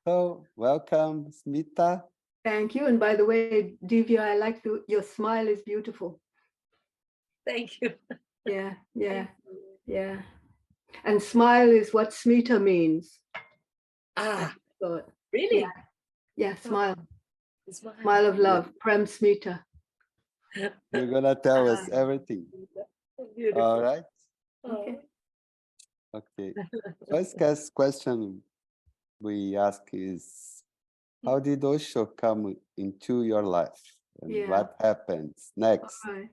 So, welcome, Smita. Thank you. And by the way, Divya, I like your smile is beautiful. Thank you. Yeah, yeah, Thank you. yeah. And smile is what Smita means. I Ah, thought. Yeah, really? yeah, Oh, smile. it's mine. Smile of Yeah, love. Prem Smita. you're gonna tell Ah, us everything. All beautiful. right. Okay. Oh. Okay. Question we ask is, how did Osho come into your life, and Yeah. what happens All next? right.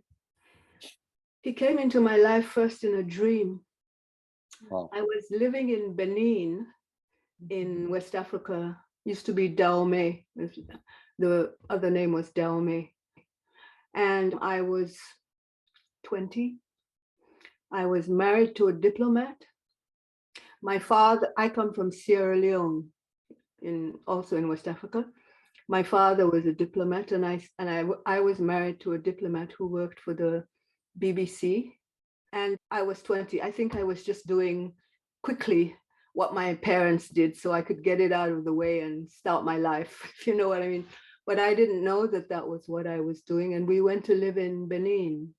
He came into my life first in a dream. Wow. I was living in Benin in West Africa. Used to be Dahomey. The other name was Dahomey. And I was 20. I was married to a diplomat. My father, I come from Sierra Leone, also in West Africa. My father was a diplomat, and I was married to a diplomat who worked for the BBC. And I was 20. I think I was just doing quickly what my parents did so I could get it out of the way and start my life, if you know what I mean. But I didn't know that that was what I was doing. And we went to live in Benin.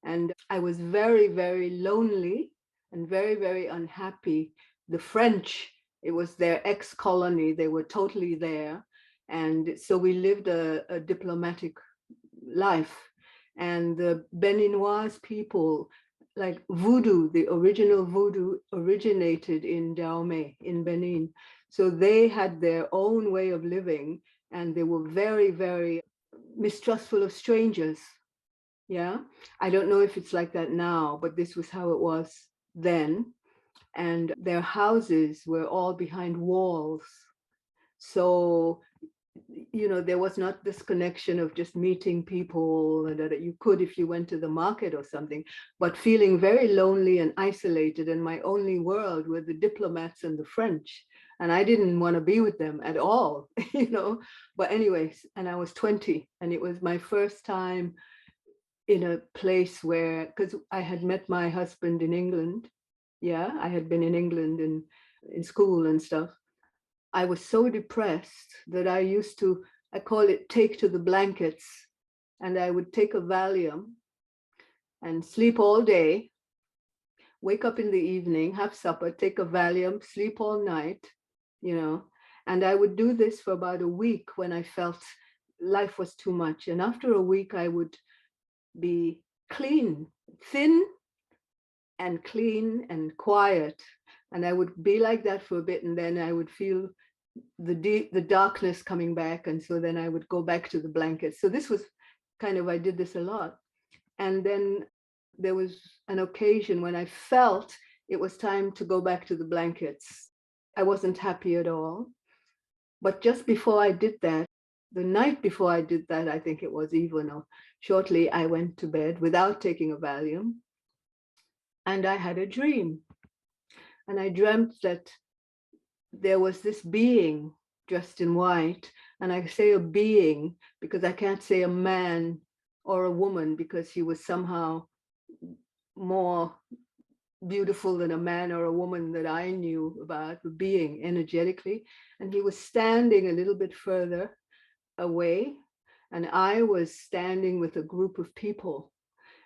And I was very, very lonely and very, very unhappy. The French, it was their ex colony, they were totally there. And so we lived a diplomatic life. And the Beninoise people, like voodoo, the original voodoo originated in Dahomey, in Benin. So they had their own way of living, and they were very, very mistrustful of strangers. Yeah. I don't know if it's like that now, but this was how it was then. And their houses were all behind walls. So, there was not this connection of just meeting people that you could if you went to the market or something, but feeling very lonely and isolated. And my only world were the diplomats and the French. And I didn't want to be with them at all, But anyways, and I was 20, and it was my first time in a place where, because I had met my husband in England. Yeah, I had been in England in school and stuff. I was so depressed that I used to, I call it take to the blankets. And I would take a Valium and sleep all day, wake up in the evening, have supper, take a Valium, sleep all night, you know. And I would do this for about a week when I felt life was too much. And after a week, I would be clean, thin and clean and quiet. And I would be like that for a bit, and then I would feel the darkness coming back, and so then I would go back to the blankets. So this was kind of, I did this a lot. And then there was an occasion when I felt it was time to go back to the blankets. I wasn't happy at all. But just before I did that, the night before I did that, I think it was even, or shortly, I went to bed without taking a Valium, and I had a dream. And I dreamt that there was this being dressed in white. And I say a being because I can't say a man or a woman, because he was somehow more beautiful than a man or a woman that I knew about, the being energetically. And he was standing a little bit further away. And I was standing with a group of people.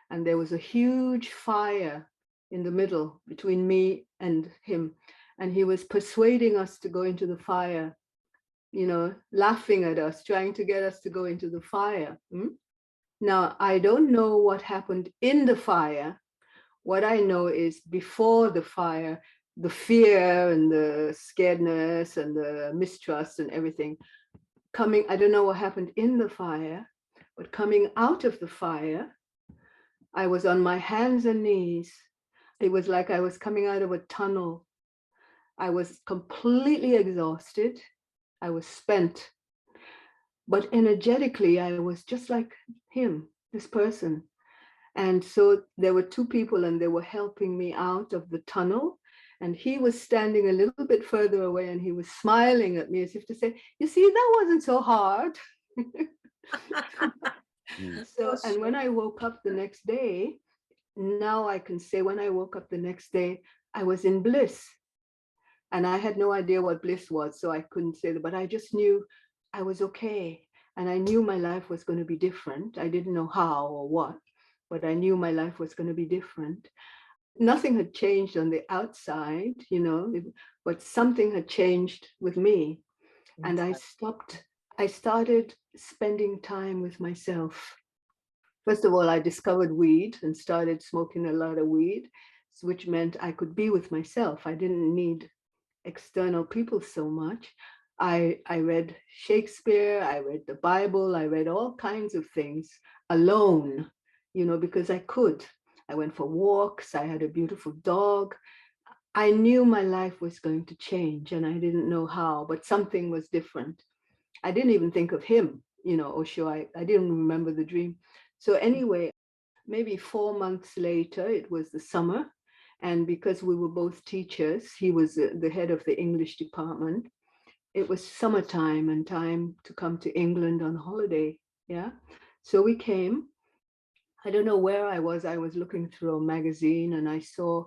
And there was a huge fire in the middle between me and him. And he was persuading us to go into the fire, laughing at us, trying to get us to go into the fire. Now, I don't know what happened in the fire. What I know is before the fire, the fear and the scaredness and the mistrust and everything coming. I don't know what happened in the fire, but coming out of the fire, I was on my hands and knees. It was like I was coming out of a tunnel. I was completely exhausted. I was spent. But energetically, I was just like him, this person. And so there were two people, and they were helping me out of the tunnel. And he was standing a little bit further away, and he was smiling at me as if to say, you see, that wasn't so hard. Mm. So, and when I woke up the next day, now I can say when I woke up the next day, I was in bliss. And I had no idea what bliss was, so I couldn't say that, but I just knew I was okay. And I knew my life was going to be different. I didn't know how or what, but I knew my life was going to be different. Nothing had changed on the outside, but something had changed with me. And I started spending time with myself. First of all, I discovered weed and started smoking a lot of weed, which meant I could be with myself. I didn't need external people so much. I read Shakespeare, I read the Bible, I read all kinds of things alone, because I could. I went for walks, I had a beautiful dog. I knew my life was going to change and I didn't know how, but something was different. I didn't even think of him, Osho. I didn't remember the dream. So anyway, maybe 4 months later, it was the summer. And because we were both teachers, he was the head of the English department. It was summertime and time to come to England on holiday. Yeah. So we came. I don't know where I was. I was looking through a magazine and I saw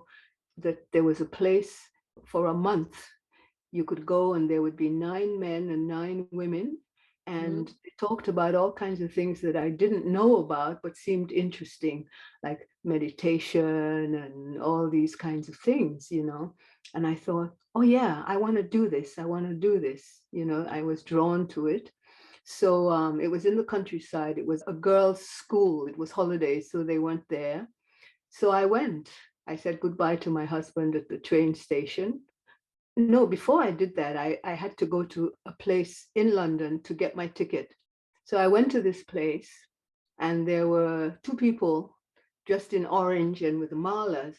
that there was a place for a month. You could go and there would be 9 men and 9 women. And they talked about all kinds of things that I didn't know about, but seemed interesting, like meditation and all these kinds of things, And I thought, oh yeah, I want to do this. I want to do this. I was drawn to it. So it was in the countryside. It was a girls' school. It was holidays, so they weren't there. So I went. I said goodbye to my husband at the train station. No, before I did that, I had to go to a place in London to get my ticket. So I went to this place and there were 2 people dressed in orange and with malas.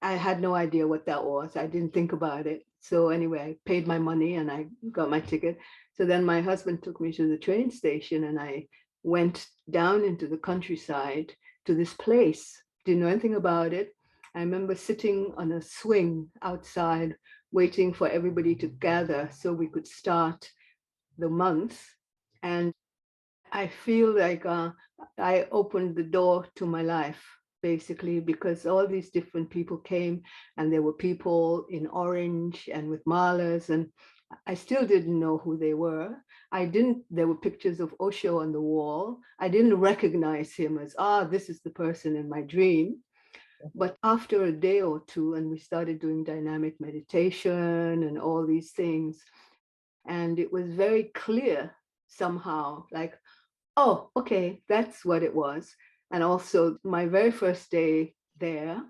I had no idea what that was. I didn't think about it. So anyway, I paid my money and I got my ticket. So then my husband took me to the train station and I went down into the countryside to this place. Didn't know anything about it. I remember sitting on a swing outside, waiting for everybody to gather so we could start the month. And I feel like I opened the door to my life, basically, because all these different people came and there were people in orange and with malas, and I still didn't know who they were. There were pictures of Osho on the wall. I didn't recognize him as, this is the person in my dream. But after a day or two, and we started doing dynamic meditation and all these things, and it was very clear somehow, like, oh, okay, that's what it was. And also my very first day there,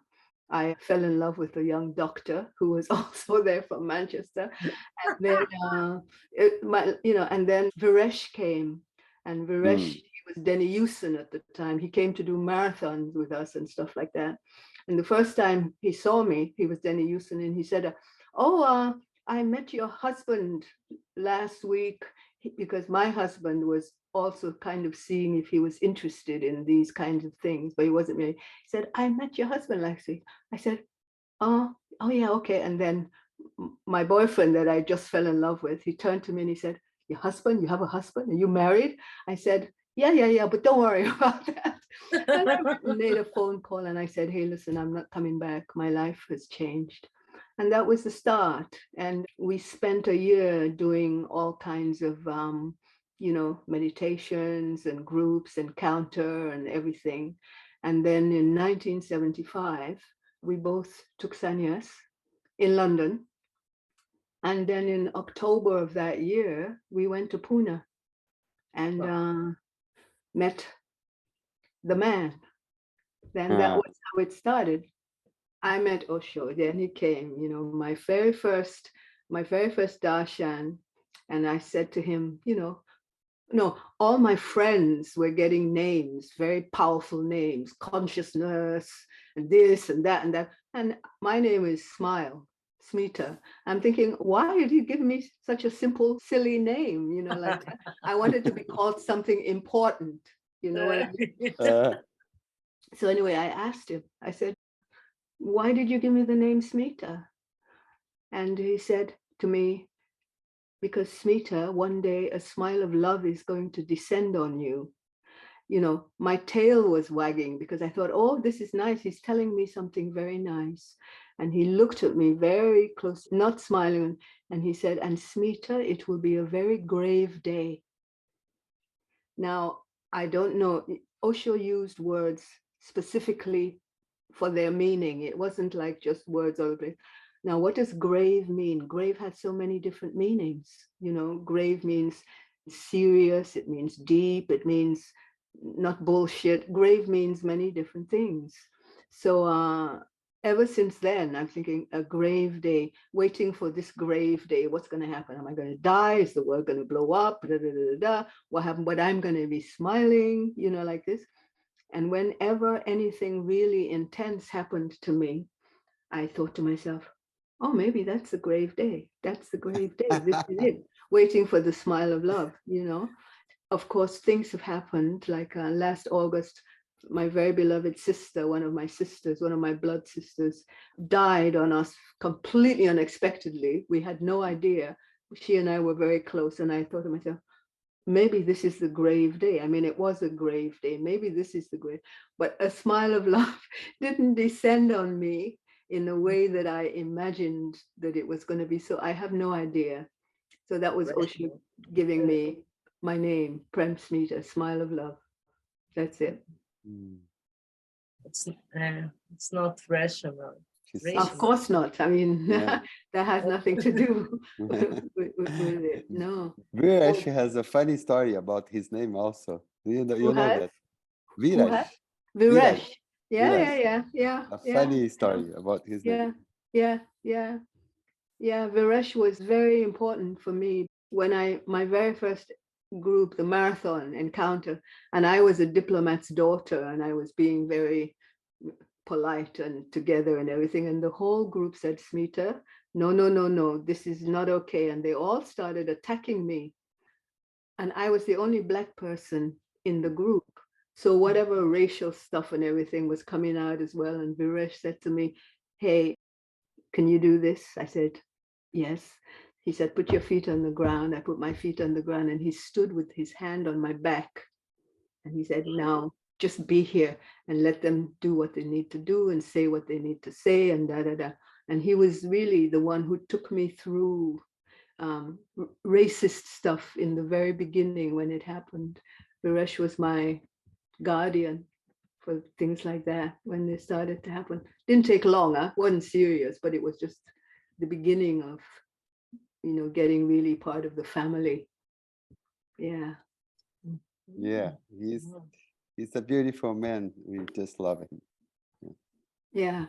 I fell in love with a young doctor who was also there from Manchester. And then, and then Viresh came, and Viresh, he was Denny Houston at the time. He came to do marathons with us and stuff like that. And the first time he saw me, he was Denny Houston, and he said, I met your husband last week, because my husband was also kind of seeing if he was interested in these kinds of things, but he wasn't really. He said, I met your husband last week. I said, oh yeah, okay. And then my boyfriend that I just fell in love with, he turned to me and he said, your husband, you have a husband? Are you married? I said, yeah, but don't worry about that. And I made a phone call and I said, hey, listen, I'm not coming back. My life has changed. And that was the start. And we spent a year doing all kinds of, meditations and groups and counter and everything. And then in 1975, we both took sannyas in London. And then in October of that year, we went to Pune and met the man. Then that was how it started. I met Osho, then he came, my very first darshan. And I said to him, no, all my friends were getting names, very powerful names, consciousness, and this and that and that. And my name is Smita. I'm thinking, why did you give me such a simple, silly name? Like I wanted to be called something important, you know what I mean? So anyway, I asked him, I said, why did you give me the name Smita? And he said to me, because Smita, one day a smile of love is going to descend on you. My tail was wagging because I thought, oh, this is nice. He's telling me something very nice. And he looked at me very close, not smiling, and he said, and Smita, it will be a very grave day. Now, I don't know, Osho used words specifically for their meaning. It wasn't like just words all the place. Now, what does grave mean? Grave has so many different meanings. You know, grave means serious, it means deep, it means not bullshit. Grave means many different things. So ever since then, I'm thinking a grave day, waiting for this grave day. What's going to happen? Am I going to die? Is the world going to blow up? Da, da, da, da, da. What happened? But I'm going to be smiling, you know, like this. And whenever anything really intense happened to me, I thought to myself, oh, maybe that's the grave day. That's the grave day. This is it. Waiting for the smile of love, you know. Of course, things have happened. Like last August, my very beloved sister, one of my sisters, one of my blood sisters, died on us completely unexpectedly. We had no idea. She and I were very close. And I thought to myself, maybe this is the grave day. I mean, it was a grave day. Maybe this is the grave. But a smile of love didn't descend on me in a way that I imagined that it was going to be. So I have no idea. So that was Osho giving me my name, Prem Smita, smile of love. That's it. It's not rational. Of course not. I mean, Yeah. that has nothing to do with it. No. Viraj has a funny story about his name also. You know that? Who Viraj. has? Viresh. Yeah, Viraj. yeah. A funny story about his name. Yeah. Viresh was very important for me when my very first group, the marathon encounter, and I was a diplomat's daughter, and I was being very polite and together and everything. And the whole group said, Smita, no, this is not okay. And they all started attacking me. And I was the only Black person in the group. So whatever racial stuff and everything was coming out as well. And Viresh said to me, hey, can you do this? I said, yes. He said, put your feet on the ground. I put my feet on the ground, and he stood with his hand on my back. And he said, now just be here and let them do what they need to do and say what they need to say and da, da, da. And he was really the one who took me through racist stuff in the very beginning when it happened. Viresh was my guardian for things like that when they started to happen. Didn't take long, wasn't serious, but it was just the beginning of, you know, getting really part of the family. Yeah. Yeah, he's a beautiful man. We just love him. Yeah.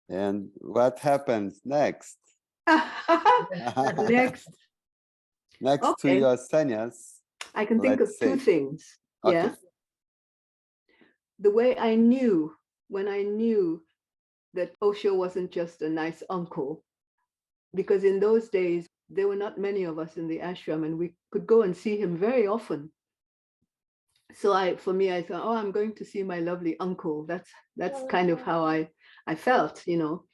And what happens next? Next. Next to Okay. your sannyas, I can think of let's two say. things. Okay. Yeah. The way I knew, when I knew that Osho wasn't just a nice uncle, because in those days, there were not many of us in the ashram, and we could go and see him very often. So for me, I thought, oh, I'm going to see my lovely uncle. That's kind of how I felt, you know.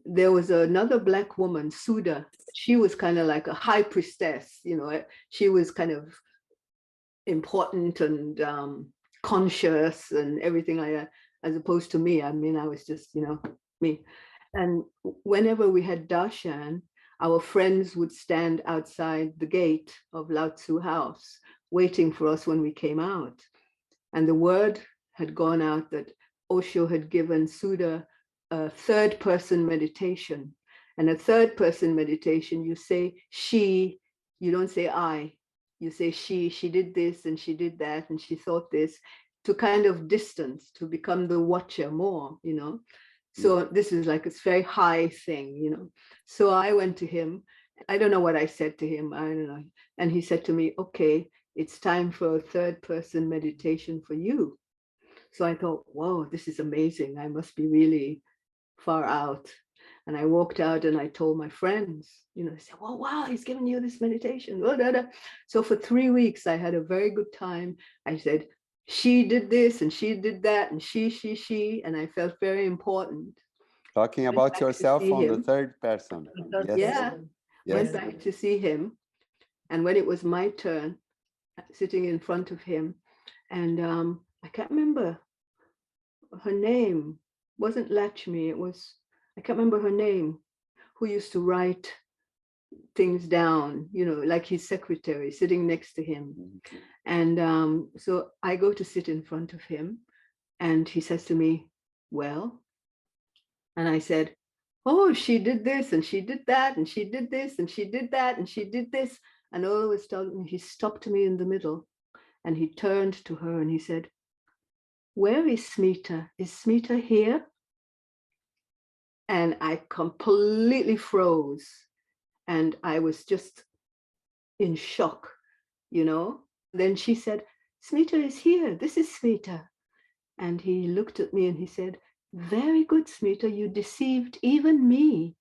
There was another Black woman, Sudha. She was kind of like a high priestess, you know. She was kind of important and conscious and everything like that, as opposed to me. I mean, I was just, you know, me. And whenever we had darshan, our friends would stand outside the gate of Lao Tzu house, waiting for us when we came out. And the word had gone out that Osho had given Sudha a third person meditation. And a third person meditation, you say she, you don't say I. You say she did this and she did that and she thought this, to kind of distance, to become the watcher more, you know. So this is like, it's very high thing, you know. So I went to him. I don't know what I said to him. I don't know. And he said to me, okay, it's time for a third person meditation for you. So I thought, whoa, this is amazing. I must be really far out. And I walked out and I told my friends, you know, they said, well, wow, he's giving you this meditation. So for 3 weeks, I had a very good time. I said, she did this and she did that and she, and I felt very important. Talking about yourself on the third person. Yes. Yes. Went back to see him. And when it was my turn, sitting in front of him, and I can't remember her name wasn't Lakshmi, it was, I can't remember her name, who used to write things down, like his secretary sitting next to him. Mhm. And so I go to sit in front of him, and he says to me, well, and I said, oh, she did this and she did that and she did this and she did that and she did this. And all of a sudden he stopped me in the middle and he turned to her and he said, where is Smita? Is Smita here? And I completely froze and I was just in shock, Then she said, Smita is here. This is Smita. And he looked at me and he said, very good, Smita, you deceived even me.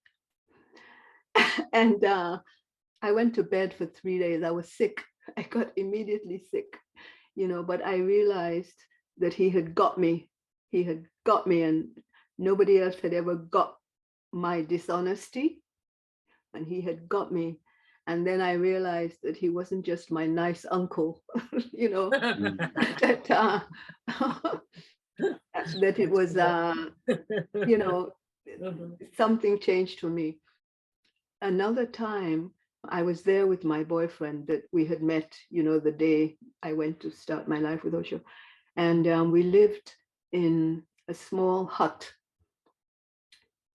And I went to bed for 3 days. I was sick. I got immediately sick, but I realized that he had got me. He had got me, and nobody else had ever got my dishonesty. And he had got me. And then I realized that he wasn't just my nice uncle, that, that it was, something changed for me. Another time, I was there with my boyfriend that we had met, the day I went to start my life with Osho. And we lived in a small hut.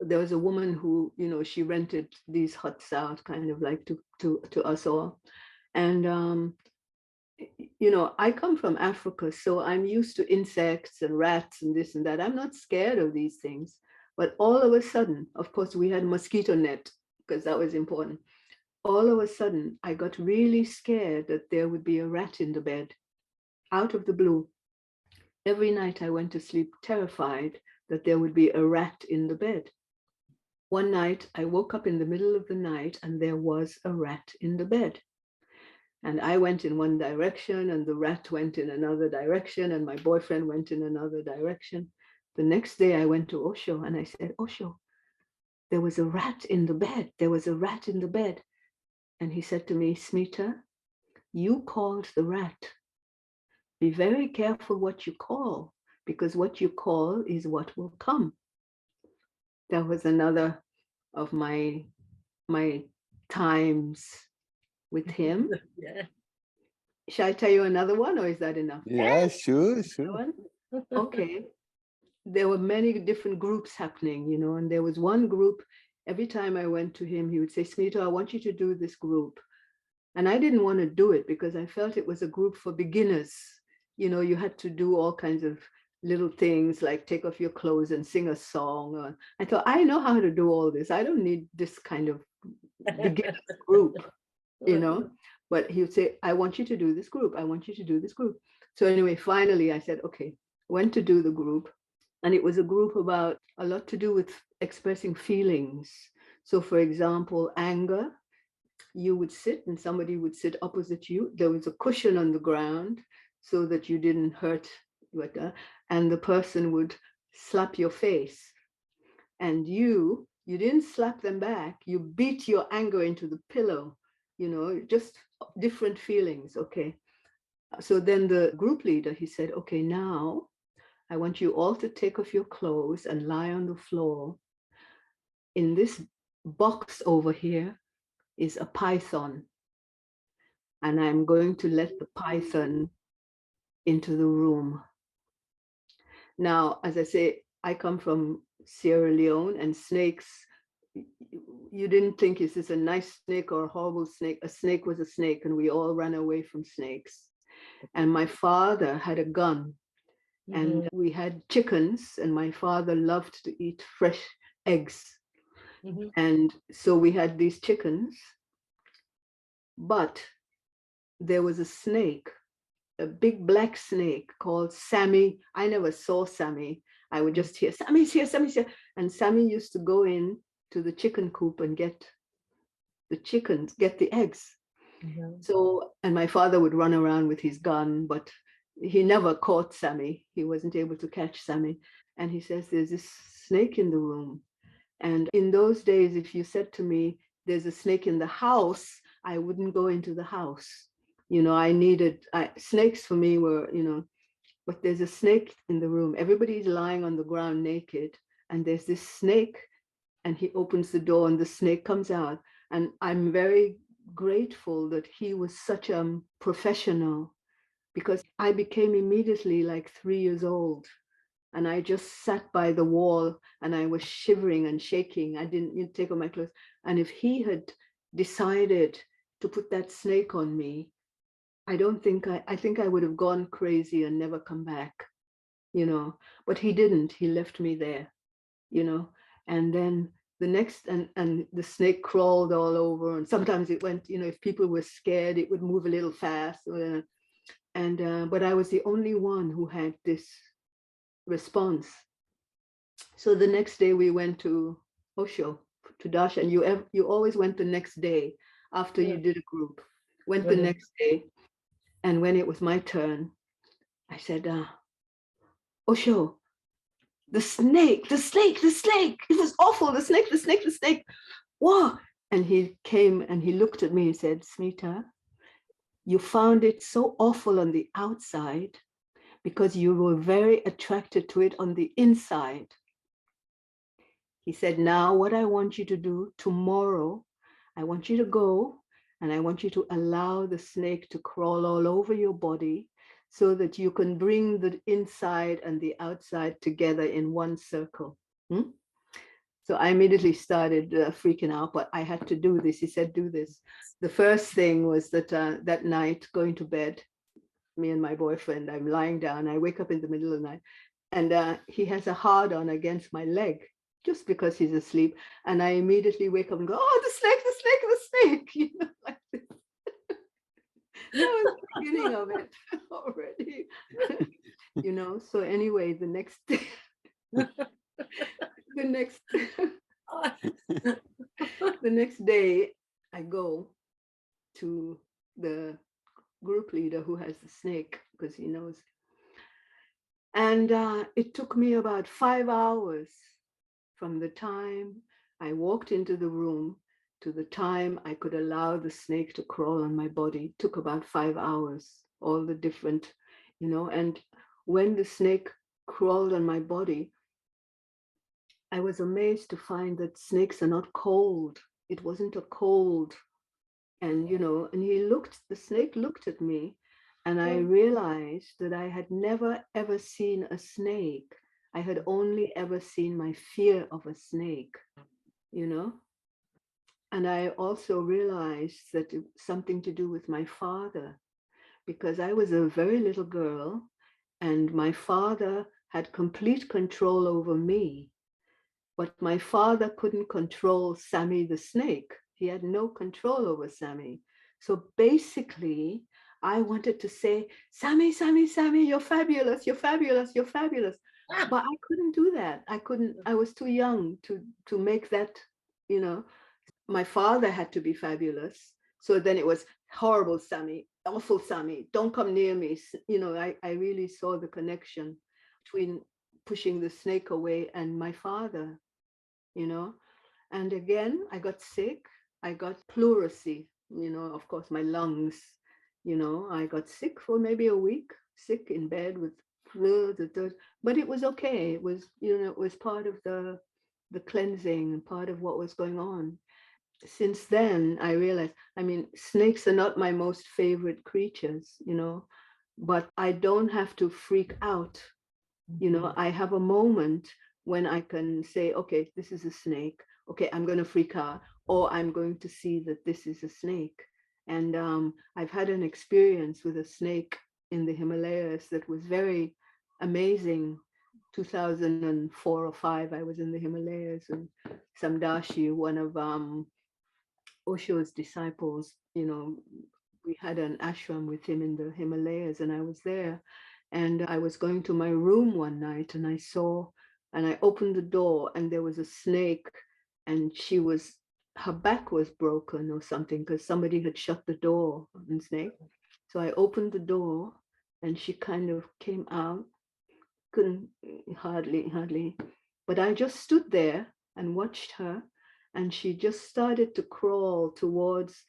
There was a woman who, she rented these huts out kind of like to us all. And, I come from Africa, so I'm used to insects and rats and this and that. I'm not scared of these things. But all of a sudden, of course, we had a mosquito net because that was important. All of a sudden, I got really scared that there would be a rat in the bed, out of the blue. Every night I went to sleep terrified that there would be a rat in the bed. One night I woke up in the middle of the night and there was a rat in the bed. And I went in one direction and the rat went in another direction and my boyfriend went in another direction. The next day I went to Osho and I said, Osho, there was a rat in the bed. There was a rat in the bed. And he said to me, Smita, you called the rat. Be very careful what you call, because what you call is what will come. That was another of my times with him. Yeah. Shall I tell you another one, or is that enough? Yeah, sure. One? Okay. There were many different groups happening, and there was one group, every time I went to him, he would say, Smita, I want you to do this group. And I didn't want to do it because I felt it was a group for beginners. You had to do all kinds of little things like take off your clothes and sing a song. I thought, I know how to do all this. I don't need this kind of beginners group, But he would say, I want you to do this group. I want you to do this group. So anyway, finally I said, okay, went to do the group. And it was a group about a lot to do with expressing feelings. So for example, anger, you would sit and somebody would sit opposite you. There was a cushion on the ground so that you didn't hurt, and the person would slap your face. And you didn't slap them back. You beat your anger into the pillow, just different feelings. Okay. So then the group leader, he said, okay, now I want you all to take off your clothes and lie on the floor. In this box over here is a python. And I'm going to let the python into the room. Now, as I say, I come from Sierra Leone, and snakes, you didn't think, is this a nice snake or a horrible snake? A snake was a snake, and we all ran away from snakes. And my father had a gun, and we had chickens, and my father loved to eat fresh eggs. And so we had these chickens, but there was a snake, a big black snake called Sammy. I never saw Sammy. I would just hear, Sammy's here, Sammy's here. And Sammy used to go in to the chicken coop and get the chickens, get the eggs. So, and my father would run around with his gun, but he never caught Sammy. He wasn't able to catch Sammy. And he says, there's this snake in the room. And in those days, if you said to me, there's a snake in the house, I wouldn't go into the house. I needed, snakes for me were, but there's a snake in the room. Everybody's lying on the ground naked, and there's this snake, and he opens the door and the snake comes out. And I'm very grateful that he was such a professional, because I became immediately like 3 years old. And I just sat by the wall and I was shivering and shaking. I didn't take off my clothes. And if he had decided to put that snake on me, I don't think I think I would have gone crazy and never come back, but he didn't. He left me there, you know, and then the next, and the snake crawled all over, and sometimes it went, if people were scared, it would move a little fast. But I was the only one who had this response. So the next day we went to Osho, to Dash, and you always went the next day after you did a group. Went the next day, and when it was my turn, I said, Osho, the snake, the snake, the snake. It was awful. The snake, the snake, the snake. Whoa. And he came and he looked at me and said, Smita, you found it so awful on the outside because you were very attracted to it on the inside. He said, now what I want you to do tomorrow, I want you to go and I want you to allow the snake to crawl all over your body so that you can bring the inside and the outside together in one circle. So I immediately started freaking out, but I had to do this. He said, do this. The first thing was that that night, going to bed, me and my boyfriend, I'm lying down. I wake up in the middle of the night, and he has a hard on against my leg just because he's asleep. And I immediately wake up and go, oh, the snake, the snake, the snake, like this. That was the beginning of it already. So anyway, the next day, the next day, I go to the group leader who has the snake because he knows. And it took me about 5 hours from the time I walked into the room to the time I could allow the snake to crawl on my body. It took about 5 hours, all the different, and when the snake crawled on my body, I was amazed to find that snakes are not cold. It wasn't a cold. And, and the snake looked at me, and I realized that I had never, ever seen a snake. I had only ever seen my fear of a snake, And I also realized that it was something to do with my father, because I was a very little girl and my father had complete control over me. But my father couldn't control Sammy the snake. He had no control over Sammy. So basically, I wanted to say, Sammy, Sammy, Sammy, you're fabulous, you're fabulous, you're fabulous. But I couldn't do that. I was too young to make that, My father had to be fabulous. So then it was horrible, Sammy, awful, Sammy, don't come near me. I really saw the connection between pushing the snake away and my father. And again, I got sick. I got pleurisy, of course, my lungs, I got sick for maybe a week, sick in bed with flu, but it was okay. It was, it was part of the cleansing and part of what was going on. Since then, I realized, snakes are not my most favorite creatures, but I don't have to freak out. I have a moment when I can say, okay, this is a snake. Okay, I'm going to freak out, or I'm going to see that this is a snake. And I've had an experience with a snake in the Himalayas that was very amazing. 2004 or 5, I was in the Himalayas, and Samdashi, one of Osho's disciples, we had an ashram with him in the Himalayas, and I was there. And I was going to my room one night and I opened the door and there was a snake, and her back was broken or something because somebody had shut the door on snake. So I opened the door and she kind of came out, couldn't hardly, but I just stood there and watched her, and she just started to crawl towards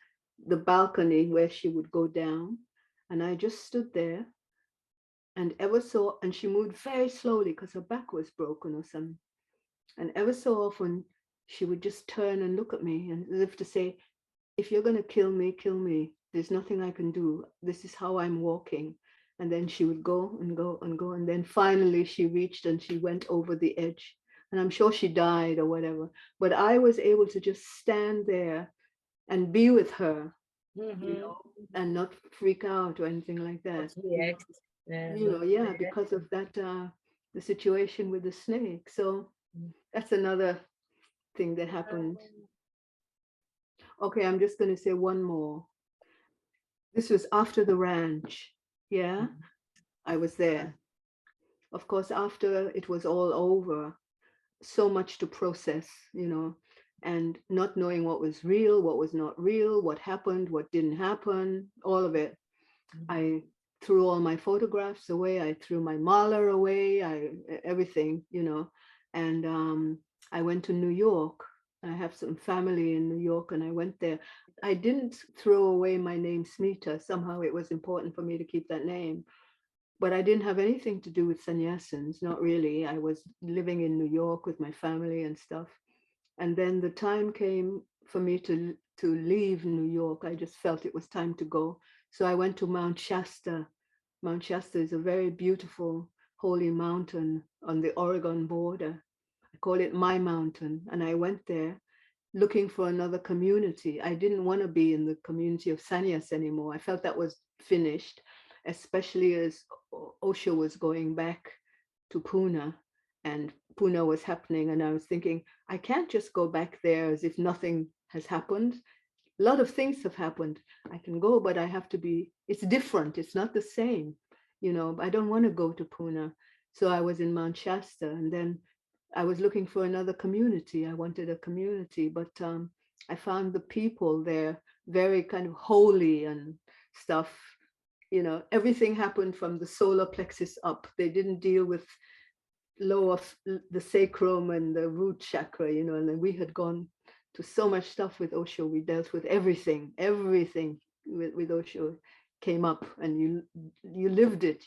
the balcony where she would go down. And I just stood there. and and she moved very slowly because her back was broken or something. And ever so often she would just turn and look at me, and as if to say, if you're going to kill me, kill me. There's nothing I can do. This is how I'm walking. And then she would go and go and go. And then finally she reached and she went over the edge. And I'm sure she died or whatever. But I was able to just stand there and be with her, and not freak out or anything like that. Not react. Yeah, Yeah, react. because of that, the situation with the snake. So that's another thing that happened. Okay, I'm just going to say one more. This was after the ranch. Yeah, I was there. Of course, after it was all over, so much to process, and not knowing what was real, what was not real, what happened, what didn't happen, all of it. I threw all my photographs away. I threw my mala away. Everything, and I went to New York. I have some family in New York, and I went there. I didn't throw away my name Smita. Somehow it was important for me to keep that name, but I didn't have anything to do with sannyasins, not really. I was living in New York with my family and stuff. And then the time came for me to leave New York. I just felt it was time to go. So I went to Mount Shasta. Mount Shasta is a very beautiful holy mountain on the Oregon border. I call it my mountain. And I went there looking for another community. I didn't want to be in the community of sannyas anymore. I felt that was finished, especially as Osho was going back to Pune, and Pune was happening. And I was thinking, I can't just go back there as if nothing has happened. A lot of things have happened. I can go, but I have to be, it's different. It's not the same. I don't want to go to Pune. So I was in Mount Shasta, and then I was looking for another community. I wanted a community, but I found the people there very kind of holy and stuff. Everything happened from the solar plexus up. They didn't deal with lower, the sacrum and the root chakra, and then we had gone to so much stuff with Osho. We dealt with everything with Osho came up, and you lived it,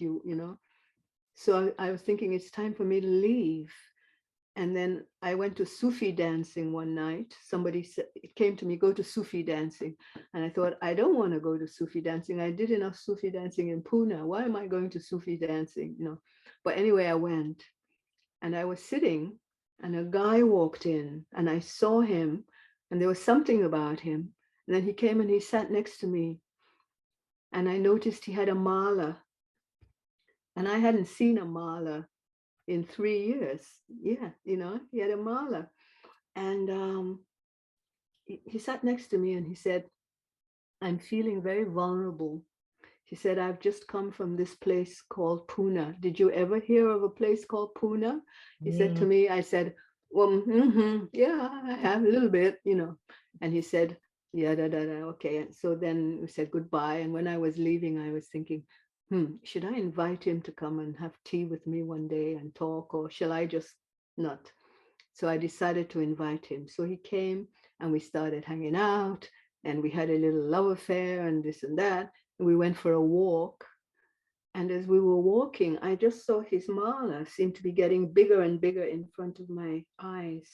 So I was thinking it's time for me to leave. And then I went to Sufi dancing one night. Somebody said, it came to me, go to Sufi dancing. And I thought, I don't want to go to Sufi dancing. I did enough Sufi dancing in Pune. Why am I going to Sufi dancing? But anyway, I went, and I was sitting, and a guy walked in, and I saw him, and there was something about him. And then he came and he sat next to me, and I noticed he had a mala, and I hadn't seen a mala in 3 years. Yeah, he had a mala. And he sat next to me and he said, I'm feeling very vulnerable. He said, I've just come from this place called Pune. Did you ever hear of a place called Pune? He said to me, I said, well, yeah, I have a little bit, And he said, yeah, okay. And so then we said goodbye. And when I was leaving, I was thinking, should I invite him to come and have tea with me one day and talk, or shall I just not? So I decided to invite him. So he came and we started hanging out, and we had a little love affair and this and that. And we went for a walk. And as we were walking, I just saw his mala seem to be getting bigger and bigger in front of my eyes.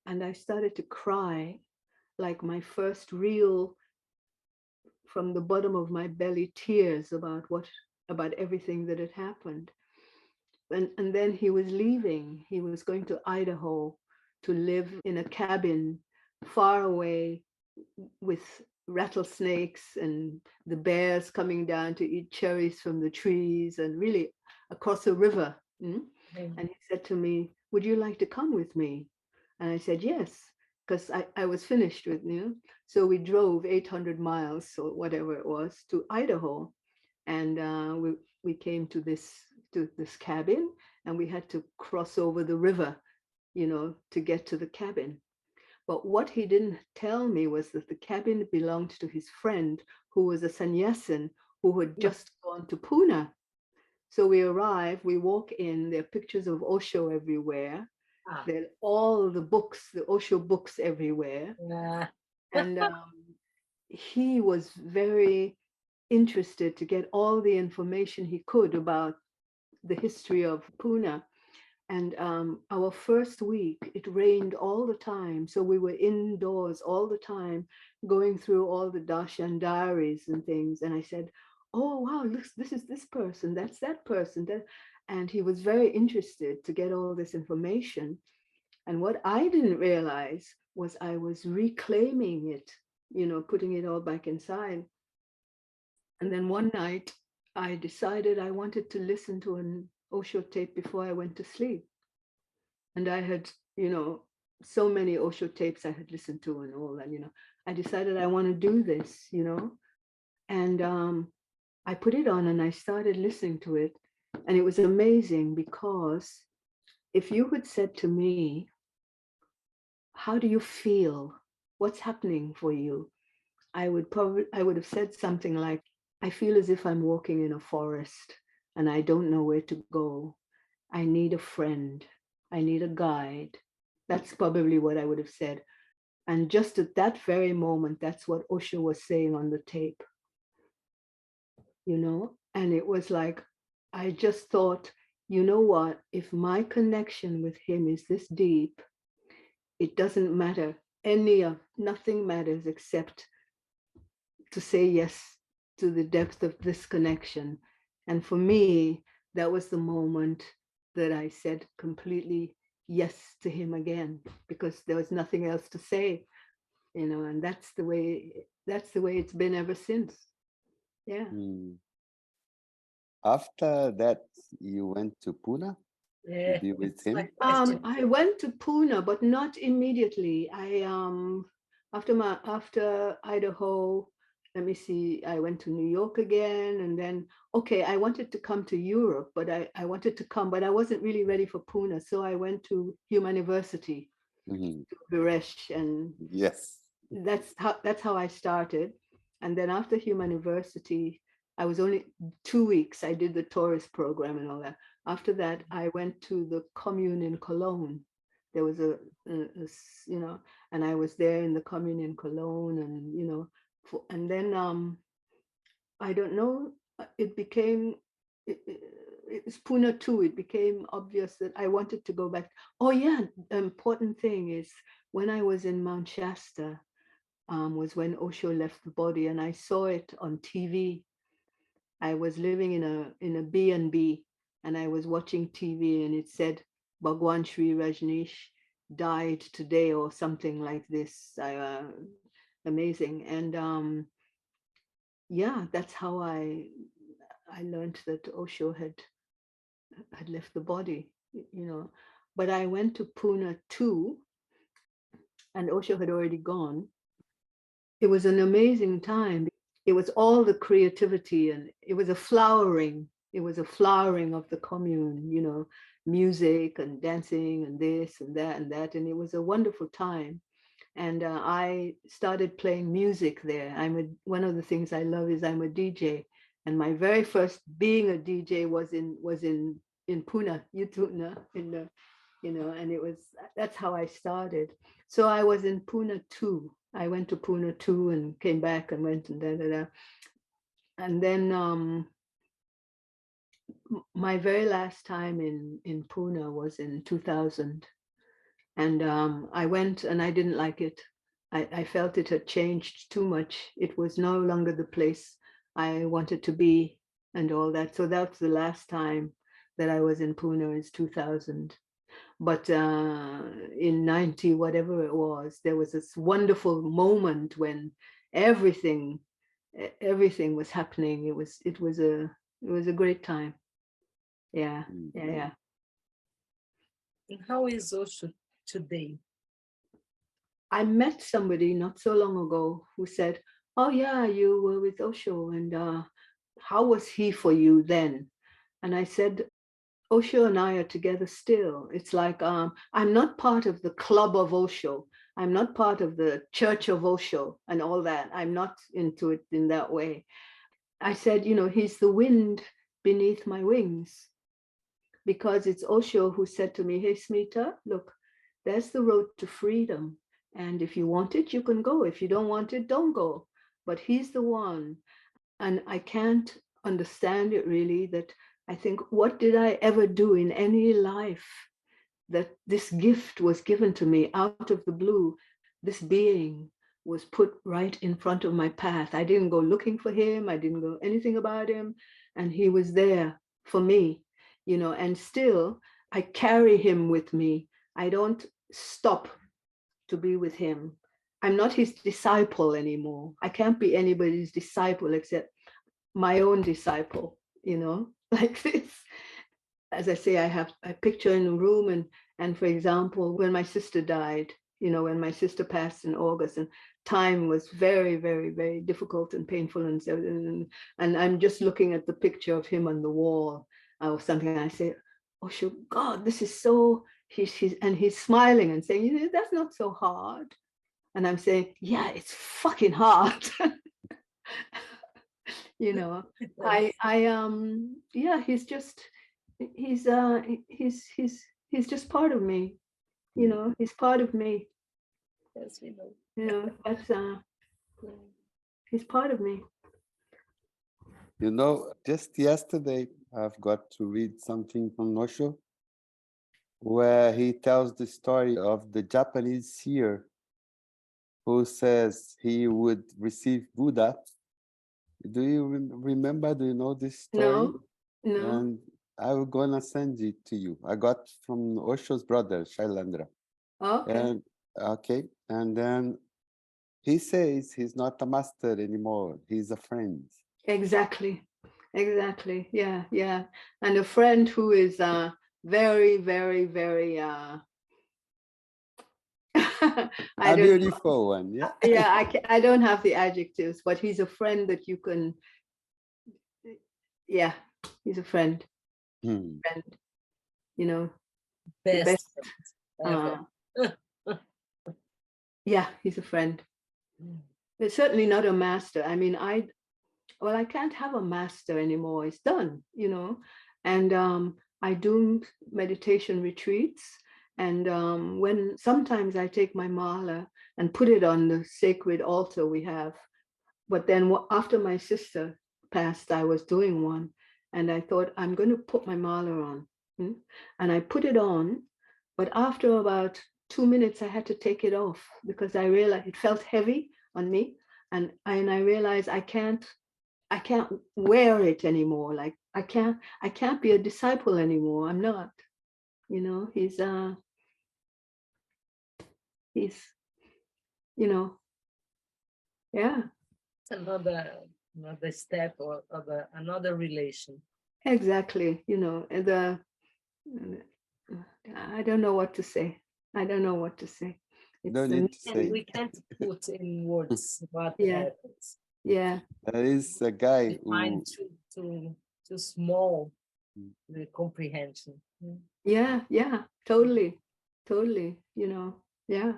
And I started to cry, like my first real, from the bottom of my belly, tears about everything that had happened. And then he was leaving. He was going to Idaho to live in a cabin far away with rattlesnakes and the bears coming down to eat cherries from the trees, and really across a river. And he said to me, would you like to come with me? And I said, yes, because I was finished with, So we drove 800 miles or whatever it was to Idaho. And we came to this cabin, and we had to cross over the river, to get to the cabin. But what he didn't tell me was that the cabin belonged to his friend, who was a sannyasin who had just gone to Pune. So we arrive, we walk in, there are pictures of Osho everywhere. There are all the books, the Osho books everywhere. And he was very interested to get all the information he could about the history of Pune. And our first week, it rained all the time. So we were indoors all the time, going through all the darshan diaries and things. And I said, oh, wow, look, this is this person, that's that person. And he was very interested to get all this information. And what I didn't realize was I was reclaiming it, putting it all back inside. And then one night, I decided I wanted to listen to an Osho tape before I went to sleep. And I had, so many Osho tapes I had listened to and all that, I decided I want to do this, and I put it on and I started listening to it. And it was amazing because if you had said to me, how do you feel? What's happening for you? I would have said something like, I feel as if I'm walking in a forest and I don't know where to go. I need a friend. I need a guide. That's probably what I would have said. And just at that very moment, that's what Osho was saying on the tape, And it was like, I just thought, you know what? If my connection with him is this deep, it doesn't matter. Nothing matters except to say yes to the depth of this connection. And for me, that was the moment that I said completely yes to him again, because there was nothing else to say, and that's the way it's been ever since. Yeah. After that, you went to Pune Yeah, to be with it's him? my question. I went to Pune, but not immediately. I after Idaho, let me see, I went to New York again, and then I wanted to come to Europe, but I wanted to come, but I wasn't really ready for Pune, so I went to Human University, Mhm. to Viresh, and Yes. that's how I started. And then after Human University, I was only 2 weeks. I did the tourist program and all that. After that, I went to the commune in Cologne. There was and I was there in the commune in Cologne, and and then I don't know. It became it's Pune too. It became obvious that I wanted to go back. Oh yeah, the important thing is when I was in Mount Shasta, was when Osho left the body, and I saw it on TV. I was living in a B&B, and I was watching TV, and it said Bhagwan Sri Rajneesh died today or something like this. Amazing. And yeah, that's how I learned that Osho had left the body, But I went to Pune too, and Osho had already gone. It was an amazing time. It was all the creativity, and it was a flowering. It was a flowering of the commune, music and dancing and this and that and that. And it was a wonderful time. And I started playing music there. One of the things I love is I'm a DJ. And my very first being a DJ was in Pune, Utuna, and that's how I started. So I was in Pune too. I went to Pune too and came back and went and da da da. And then my very last time in Pune was in 2000. And I went and I didn't like it. I felt it had changed too much. It was no longer the place I wanted to be and all that. So that's the last time that I was in Pune, is 2000. But in 90, whatever it was, there was this wonderful moment when everything was happening. It was a great time. Yeah, yeah. And how is Osho today? I met somebody not so long ago who said, oh yeah, you were with Osho, and how was he for you then? And I said, Osho and I are together still. It's like, I'm not part of the club of Osho. I'm not part of the church of Osho and all that. I'm not into it in that way. I said, he's the wind beneath my wings, because it's Osho who said to me, hey, Smita, look, there's the road to freedom. And if you want it, you can go. If you don't want it, don't go. But he's the one. and I can't understand it really, that I think, what did I ever do in any life that this gift was given to me out of the blue? This being was put right in front of my path. I didn't go looking for him. I didn't go anything about him. And he was there for me, and still I carry him with me. I don't stop to be with him. I'm not his disciple anymore. I can't be anybody's disciple except my own disciple, like this. As I say, I have a picture in the room, and for example, when my sister died, when my sister passed in August, and time was very, very, very difficult and painful, and I'm just looking at the picture of him on the wall or something. I say, "Osho, God, this is so." He's smiling and saying, "That's not so hard." And I'm saying, "Yeah, it's fucking hard." Yeah, he's just he's just part of me. He's part of me. Yes, we know. That's he's part of me. Just yesterday, I've got to read something from Osho where he tells the story of the Japanese seer who says he would receive Buddha. Do you remember? Do you know this story? No. And I'm gonna send it to you. I got from Osho's brother, Shailandra. Okay. And then he says he's not a master anymore. He's a friend. Exactly. Yeah. And a friend who is very, very, very A beautiful one, yeah. Yeah, I don't have the adjectives, but he's a friend that you can. Yeah, he's a friend. Hmm. Friend, the Best best. ever. Yeah, he's a friend. It's certainly not a master. I mean, I can't have a master anymore. It's done, And I do meditation retreats, and when sometimes I take my mala and put it on the sacred altar we have. But then after my sister passed, I was doing one, and I thought, I'm going to put my mala on. And I put it on, but after about 2 minutes, I had to take it off because I realized it felt heavy on me. And I realized I can't wear it anymore. Like I can't be a disciple anymore. I'm not. He's yeah. It's another step or another relation. Exactly. I don't know what to say. No need to say. We can't put in words what Yeah. happens. Yeah. There is a guy We find too small the comprehension. Yeah. Totally. Yeah.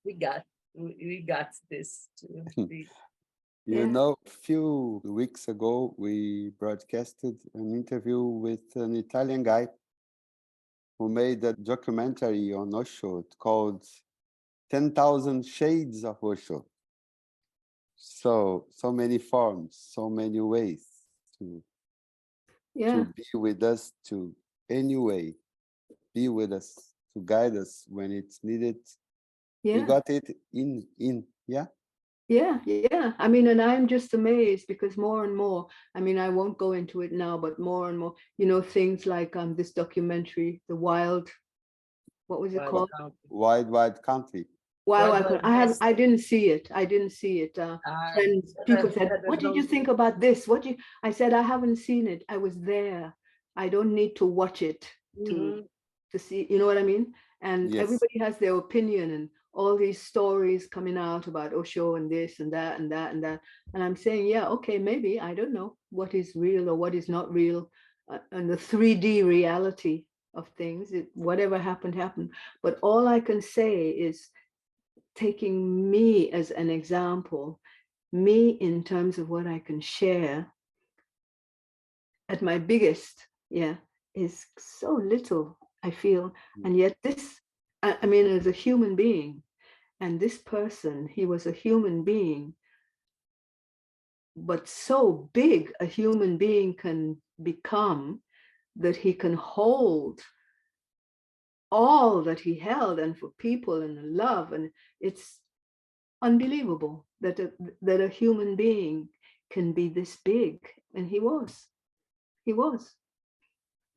We got this too. a few weeks ago, we broadcasted an interview with an Italian guy who made a documentary on Osho called 10,000 Shades of Osho. So many forms, so many ways to be with us, to anyway be with us, to guide us when it's needed. Yeah. We got it in, yeah? Yeah. I mean, and I'm just amazed because more and more, I mean, I won't go into it now, but more and more, things like this documentary, The Wild, what was it called? Wild Country. I didn't see it. Friends, people said, "What did you think about this?" I said, "I haven't seen it. I was there. I don't need to watch it to see." You know what I mean? And Yes. Everybody has their opinion, and all these stories coming out about Osho and this and that and that and that. And I'm saying, yeah, okay, maybe I don't know what is real or what is not real, and the 3D reality of things. Whatever happened, happened. But all I can say is, taking me as an example, me in terms of what I can share at my biggest, is so little, I feel. And yet this, I mean, as a human being, and this person, he was a human being but so big a human being can become, that he can hold all that he held, and for people and love. And it's unbelievable that a human being can be this big. And he was.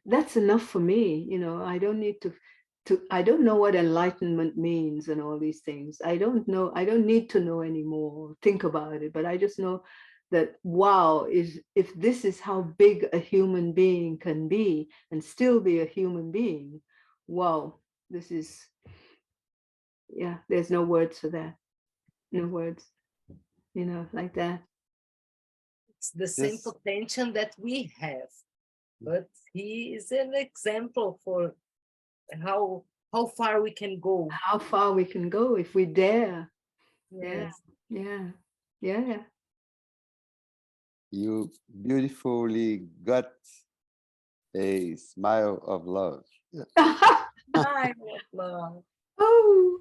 That's enough for me. I don't need to I don't know what enlightenment means and all these things. I don't know. I don't need to know anymore, think about it. But I just know that, wow, if this is how big a human being can be and still be a human being, wow, this is, yeah, there's no words for that. No words, like that. It's the same Yes. potential that we have, but he is an example for how far we can go. How far we can go if we dare. Yes. Yeah. You beautifully got a smile of love. I love. Oh.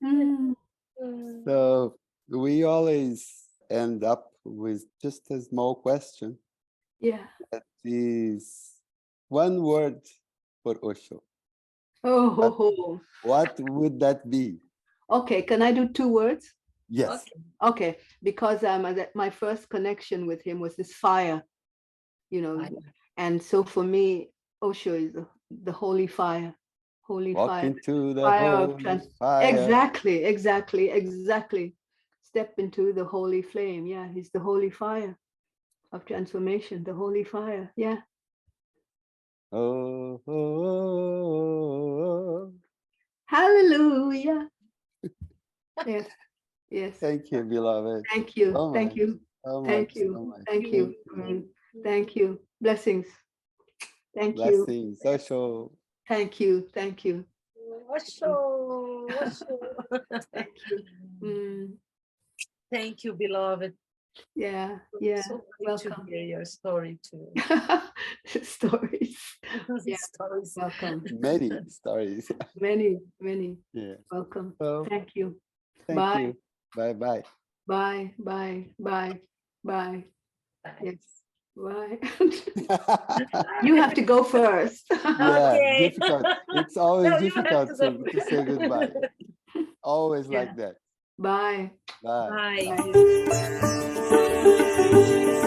Mm. Mm. So we always end up with just a small question. Yeah. That is one word for Osho. Oh. What would that be? Okay. Can I do 2 words? Yes. Okay. Okay. Because my first connection with him was this fire, Fire. and so for me, Osho is the holy fire. Holy Walk fire. into the Fire of holy fire. Exactly. Step into the holy flame. Yeah, he's the holy fire of transformation, the holy fire. Yeah. Oh, oh, oh, oh. Hallelujah. Yes. Thank you, beloved. Thank you. So Thank much, you. so Thank much, you. so much. Thank you. Thank you. Blessings. Thank you. Blessings. Osho. Thank you. Thank you. Osho. Thank you. Thank you, beloved. Yeah. So great to Welcome. hear your story too. Stories. Yeah. Stories. Welcome. Many stories. Many. Yeah. Welcome. So Thank you. thank Bye. you. Bye. Bye. Bye. Yes. Bye. You have to go first. Yeah, Okay. difficult. It's always No, you have difficult to go. to say goodbye. Always Yeah. like that. Bye. Bye. Bye. Bye.